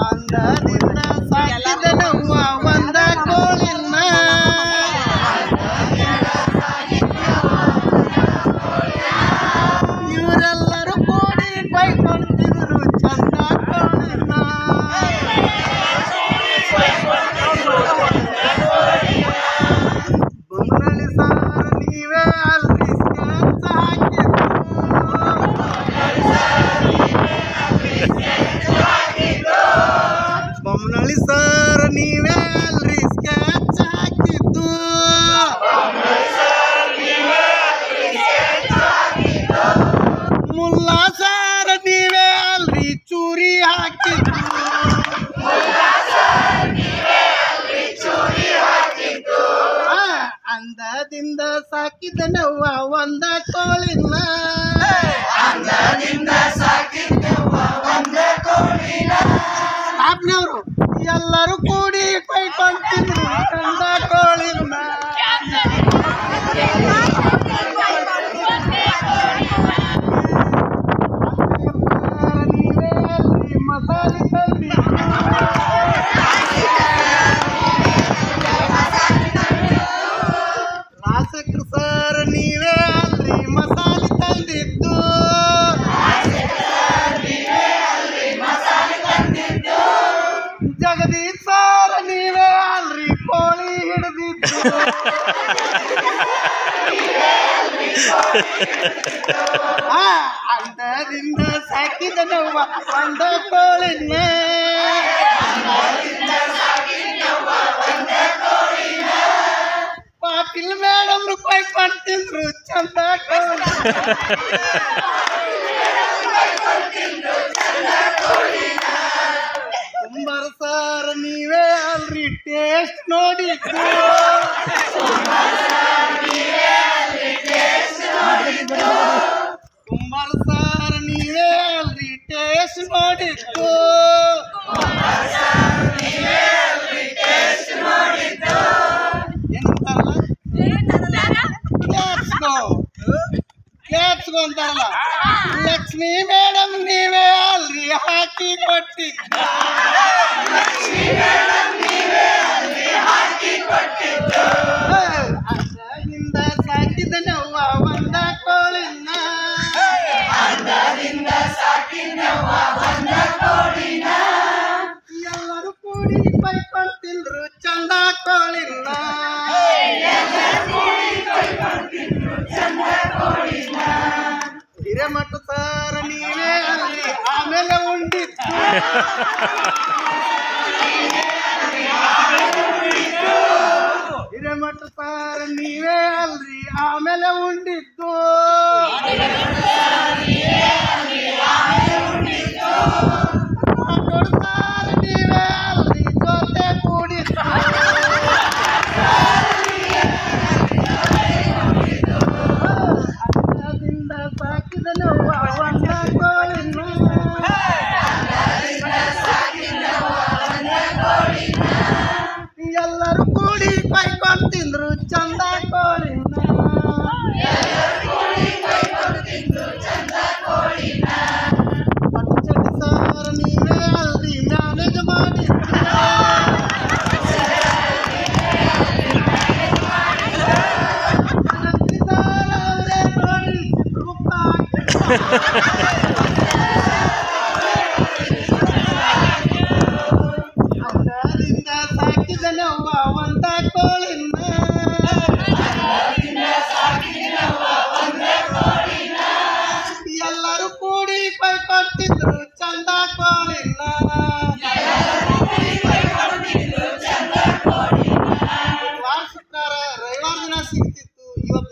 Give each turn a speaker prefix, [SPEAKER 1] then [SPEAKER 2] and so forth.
[SPEAKER 1] ಅಂದದಿಂದ ಸಾಕಿದನವ್ವ ಒಂದ ಕೋಳಿನ ಇವರೆಲ್ಲರೂ ಕೂಡಿ ಬೈಕೊಂತಿದ್ರು ಚಂದ ಕೋಳಿನ ಬೊಮ್ಮನಳ್ಳಿ ಸಾರ ನೀವೇ ಅಲ್ರಿ ಸ್ಕೆಚ್ ಹಾಕಿದ್ದು ಬೊಮ್ಮನಳ್ಳಿ ಸಾರ ನೀವೇ ಅಲ್ರಿ ಸ್ಕೆಚ್ ಹಾಕಿದ್ದು ಮುಲ್ಲಾ ಸಾರ ನೀವೇ ಅಲ್ರಿ ಚೂರಿ ಹಾಕಿದ್ದು ಅಂದದಿಂದ ಸಾಕಿದನವ್ವ ಒಂದ ಕೋಳಿನ ಸ್ಟಾಪ್ನವ್ರು ಎಲ್ಲರೂ ಕೂಡಿ ಕೈಕೊಂತಿದ್ರು ಚಂದ ಕೋಳಿನ ನೀವೇ ಅಲ್ರಿ ಮಸಾಲೆ ತಂದಿದ್ದು ರಾಸಕ್ರ ಸರ್ ನೀವೇ ಅಲ್ರಿ ಮಸಾಲೆ ತಂದಿದ್ದು ಜಗದೀಶ್ ಸರ್ ನೀವೇ ಅಲ್ರಿ ಕೋಳಿ ಹಿಡಿದಿದ್ದು ಅಂದದಿಂದ ಸಾಕಿದನವ್ವ ಒಂದ ಕೋಳಿನ ಪಾಟೀಲ್ ಮೇಡಮ್ ರೂಪಾಯಿ ಕೊಡ್ತಿದ್ರು ಚಂದ ಕೋಳಿ ಕುಂಬಾರ ಸಾರ್ ನೀವೇ ಅಲ್ರಿ ಟೇಸ್ಟ್ ನೋಡಿದ್ದು ಕುಂಬಾರ ಸಾರ್ ನೀವೇ ಅಲ್ರಿ ಟೇಸ್ಟ್ ನೋಡಿದ್ದು ಏನಂತಾರಲ್ಲ ಕ್ಯಾಪ್ಸ್ಗೋ ಅಂತಾರಲ್ಲ ಲಕ್ಷ್ಮೀ ಮೇಡಮ್ ನೀವೇ ಅಲ್ರಿ ಹಾಕಿ ಕೊಟ್ಟಿದ್ದು ಅಂದದಿಂದ ಸಾಕಿದನವ್ವ ಒಂದ ಕೋಳಿನ ಎಲ್ಲರೂ ಕೂಡಿ ಬೈಕೊಂತಿದ್ರು ಚಂದ ಕೋಳಿನ ಹಿರೇಮಠ ಸಾರ ನೀವೇ ಅಲ್ರಿ ಆಮೇಲೆ ಉಂಡಿದ್ದು ಹಿರೇಮಠ ಸಾರ ನೀವೇ ಅಲ್ರಿ ಆಮೇಲೆ ಉಂಡಿದ್ದು ರಾಠೋಡ್ ಸಾರ ನೀವೇ ಅಲ್ರಿ ಜೊತೆ ಕೂಡಿದ್ದು ಅಂದದಿಂದ ಸಾಕಿದನವ್ವ ಒಂದ ಕೋಳಿನ ಎಲ್ಲರೂ ಕೂಡಿ ಕೈಕೊಂಡು ತಿಂದ್ರು ಚಂದ ಕೋಳಿನ ಪಟ್ಟಚಟ್ಟಿ ಸಾರ ನೀವೇ ಅಲ್ರಿ ಮ್ಯಾನೇಜ್ ಮಾಡಿದ್ದು ಅಂದರಿಂದ ಸಾಕಿದನವ್ವ ಒಂದ ಕೋಳಿನ ಎಲ್ಲರೂ ಕೂಡಿ ಕೈಕೊಡ್ತಿದ್ರು ಚಂದ ಕೋಳಿನ ವಾರ ಶುಕ್ರವಾರ ರವಿವಾರ ದಿನ ಸಿಗ್ತಿತ್ತು ಇವತ್ತು